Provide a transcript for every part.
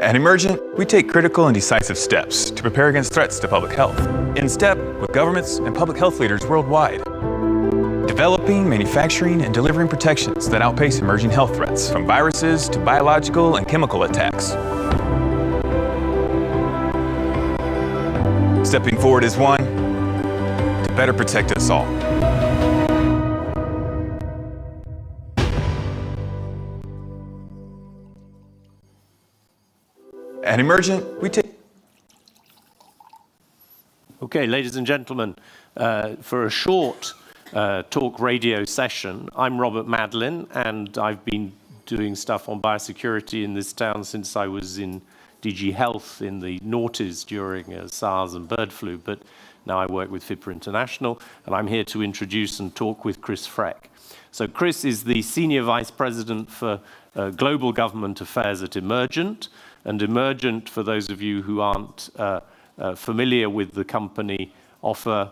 At Emergent, we take critical and decisive steps to prepare against threats to public health, in step with governments and public health leaders worldwide. Developing, manufacturing, and delivering protections that outpace emerging health threats, from viruses to biological and chemical attacks. Stepping forward as one to better protect us all. At Emergent, we take... Okay, ladies and gentlemen, for a short talk radio session, I'm Robert Madlin, and I've been doing stuff on biosecurity in this town since I was in DG Health in the noughties during SARS and bird flu, but now I work with FIPA International, and I'm here to introduce and talk with Chris Freck. So Chris is the Senior Vice President for Global Government Affairs at Emergent, and Emergent, for those of you who aren't familiar with the company, offer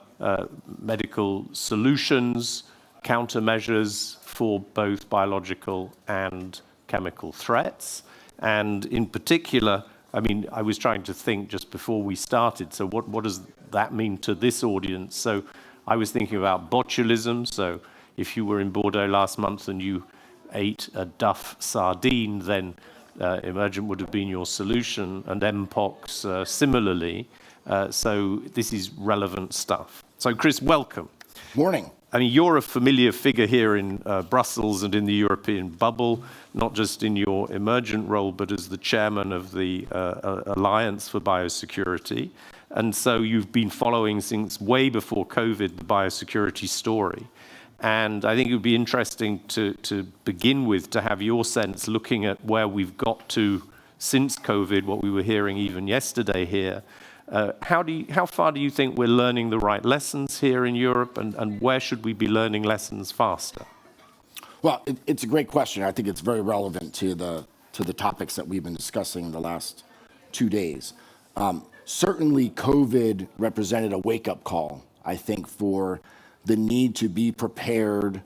medical solutions, countermeasures for both biological and chemical threats. And in particular, I mean, I was trying to think just before we started, so what does that mean to this audience? So I was thinking about botulism. So if you were in Bordeaux last month and you ate a Duff sardine, then Emergent would have been your solution, and Mpox similarly. So this is relevant stuff. So Chris, welcome. Morning. I mean, you're a familiar figure here in Brussels and in the European bubble, not just in your Emergent role, but as the chairman of the Alliance for Biosecurity. And so you've been following since way before COVID the biosecurity story. And I think it would be interesting to begin with, to have your sense, looking at where we've got to since COVID, what we were hearing even yesterday here. How far do you think we're learning the right lessons here in Europe, and where should we be learning lessons faster? Well, it's a great question. I think it's very relevant to the topics that we've been discussing the last 2 days. Certainly, COVID represented a wake-up call, I think, for the need to be prepared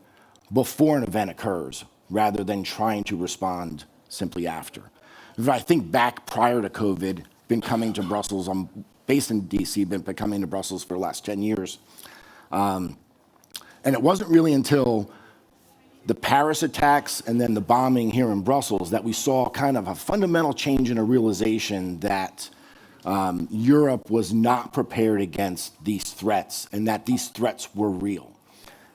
before an event occurs, rather than trying to respond simply after. If I think back prior to COVID, been coming to Brussels, I'm based in DC, been coming to Brussels for the last 10 years. And it wasn't really until the Paris attacks and then the bombing here in Brussels that we saw kind of a fundamental change in a realization that Europe was not prepared against these threats, and that these threats were real,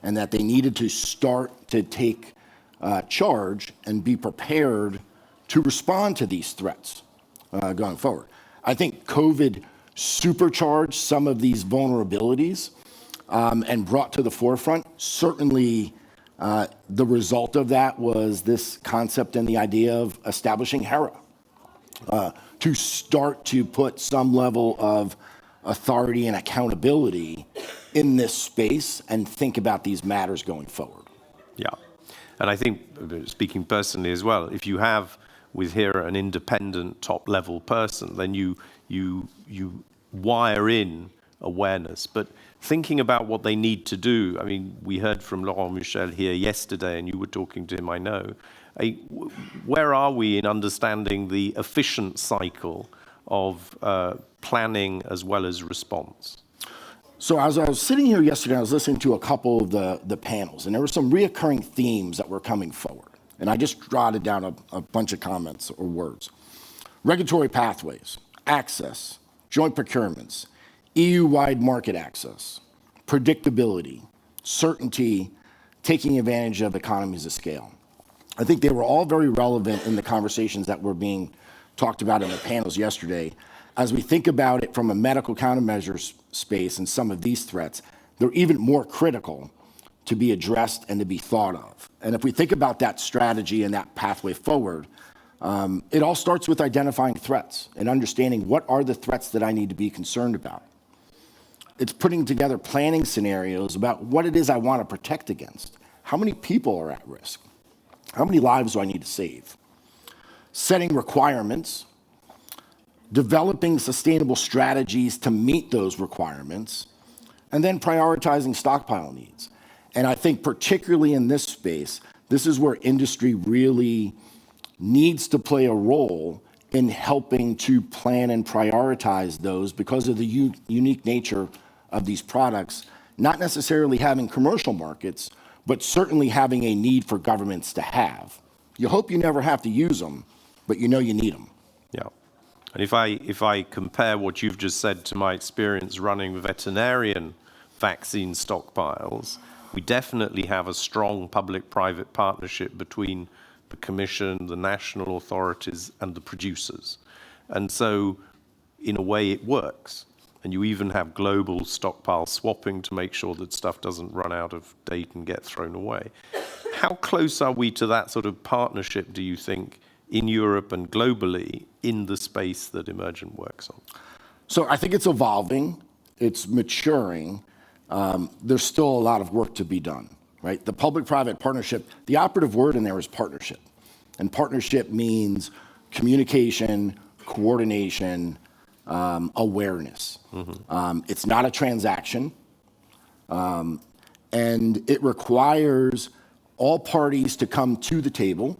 and that they needed to start to take charge and be prepared to respond to these threats going forward. I think COVID supercharged some of these vulnerabilities and brought to the forefront. Certainly, the result of that was this concept and the idea of establishing HERA to start to put some level of authority and accountability in this space and think about these matters going forward. Yeah, and I think, speaking personally as well, if you have with HERA an independent top-level person, then you wire in awareness. But thinking about what they need to do, I mean, we heard from Laurent Michel here yesterday, and you were talking to him, I know. Where are we in understanding the efficient cycle of planning as well as response? So as I was sitting here yesterday, I was listening to a couple of the panels, and there were some reoccurring themes that were coming forward. And I just jotted down a bunch of comments or words. Regulatory pathways, access, joint procurements, EU-wide market access, predictability, certainty, taking advantage of economies of scale. I think they were all very relevant in the conversations that were being talked about in the panels yesterday. As we think about it from a medical countermeasures space and some of these threats, they're even more critical to be addressed and to be thought of. And if we think about that strategy and that pathway forward, it all starts with identifying threats and understanding what are the threats that I need to be concerned about. It's putting together planning scenarios about what it is I want to protect against. How many people are at risk? How many lives do I need to save? Setting requirements, developing sustainable strategies to meet those requirements, and then prioritizing stockpile needs. And I think particularly in this space, this is where industry really needs to play a role in helping to plan and prioritize those because of the unique nature of these products, not necessarily having commercial markets, but certainly having a need for governments to have. You hope you never have to use them, but you know you need them. Yeah. And if I compare what you've just said to my experience running veterinarian vaccine stockpiles, we definitely have a strong public-private partnership between the Commission, the national authorities, and the producers. And so, in a way, it works. And you even have global stockpile swapping to make sure that stuff doesn't run out of date and get thrown away. How close are we to that sort of partnership, do you think, in Europe and globally in the space that Emergent works on? So I think it's evolving, it's maturing. There's still a lot of work to be done, right? The public-private partnership, the operative word in there is partnership. And partnership means communication, coordination, awareness. It's not a transaction, and it requires all parties to come to the table,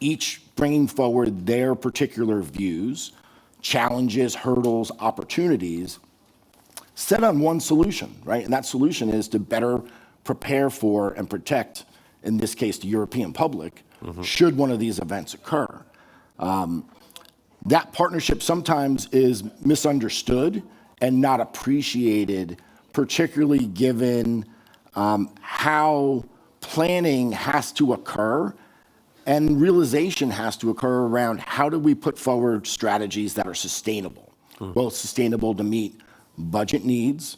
each bringing forward their particular views, challenges, hurdles, opportunities, set on one solution, right? And that solution is to better prepare for and protect, in this case, the European public, should one of these events occur. That partnership sometimes is misunderstood and not appreciated, particularly given how planning has to occur and realization has to occur around how do we put forward strategies that are sustainable, both sustainable to meet budget needs,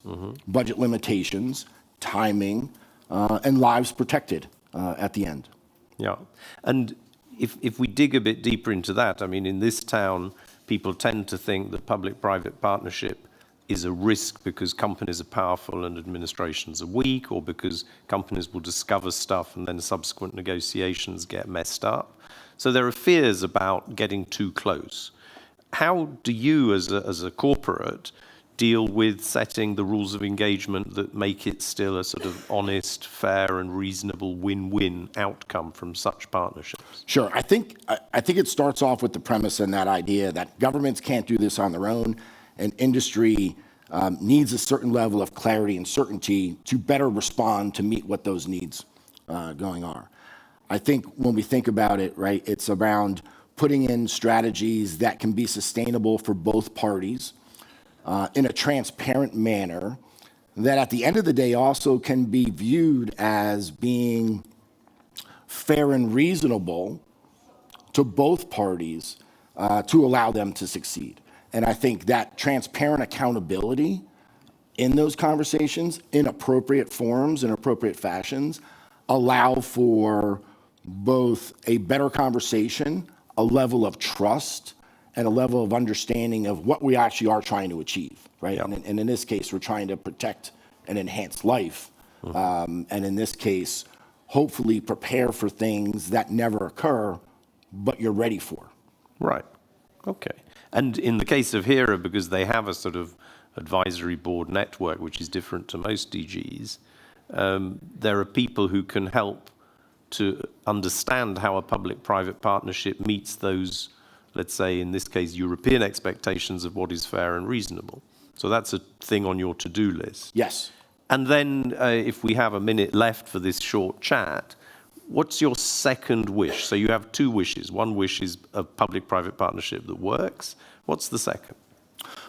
budget limitations, timing, and lives protected at the end. Yeah. And if we dig a bit deeper into that, I mean, in this town, people tend to think that public-private partnership is a risk because companies are powerful and administrations are weak, or because companies will discover stuff and then subsequent negotiations get messed up. So there are fears about getting too close. How do you, as a corporate, deal with setting the rules of engagement that make it still a sort of honest, fair, and reasonable win-win outcome from such partnerships? Sure. I think it starts off with the premise and that idea that governments can't do this on their own, and industry needs a certain level of clarity and certainty to better respond to meet what those needs going are. I think when we think about it, right, it's around putting in strategies that can be sustainable for both parties, in a transparent manner, that at the end of the day also can be viewed as being fair and reasonable to both parties to allow them to succeed. And I think that transparent accountability in those conversations, in appropriate forms and appropriate fashions, allow for both a better conversation, a level of trust, and a level of understanding of what we actually are trying to achieve, right? Yep. And in this case, we're trying to protect and enhance life. And in this case, hopefully prepare for things that never occur, but you're ready for. Right. Okay. And in the case of HERA, because they have a sort of advisory board network, which is different to most DGs, there are people who can help to understand how a public-private partnership meets those, let's say, in this case, European expectations of what is fair and reasonable. So that's a thing on your to-do list. Yes. And then if we have a minute left for this short chat, what's your second wish? So you have two wishes. One wish is a public-private partnership that works. What's the second?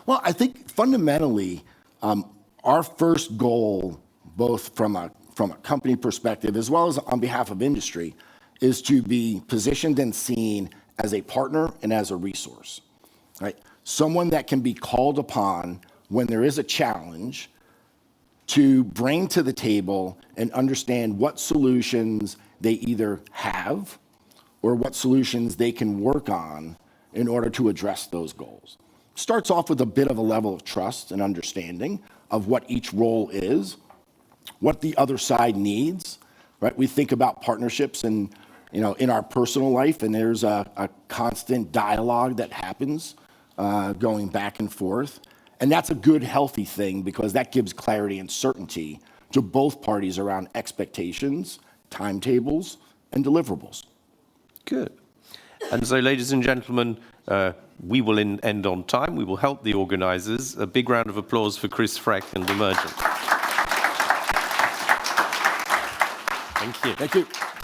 Well, I think fundamentally, our first goal, both from a company perspective as well as on behalf of industry, is to be positioned and seen as a partner and as a resource, right? Someone that can be called upon when there is a challenge to bring to the table and understand what solutions they either have or what solutions they can work on in order to address those goals. Starts off with a bit of a level of trust and understanding of what each role is, what the other side needs, right? We think about partnerships and, you know, in our personal life, and there's a constant dialogue that happens going back and forth. And that's a good, healthy thing because that gives clarity and certainty to both parties around expectations, timetables, and deliverables. Good. And so, ladies and gentlemen, we will end on time. We will help the organisers. A big round of applause for Chris Freck and Emergent. Thank you. Thank you.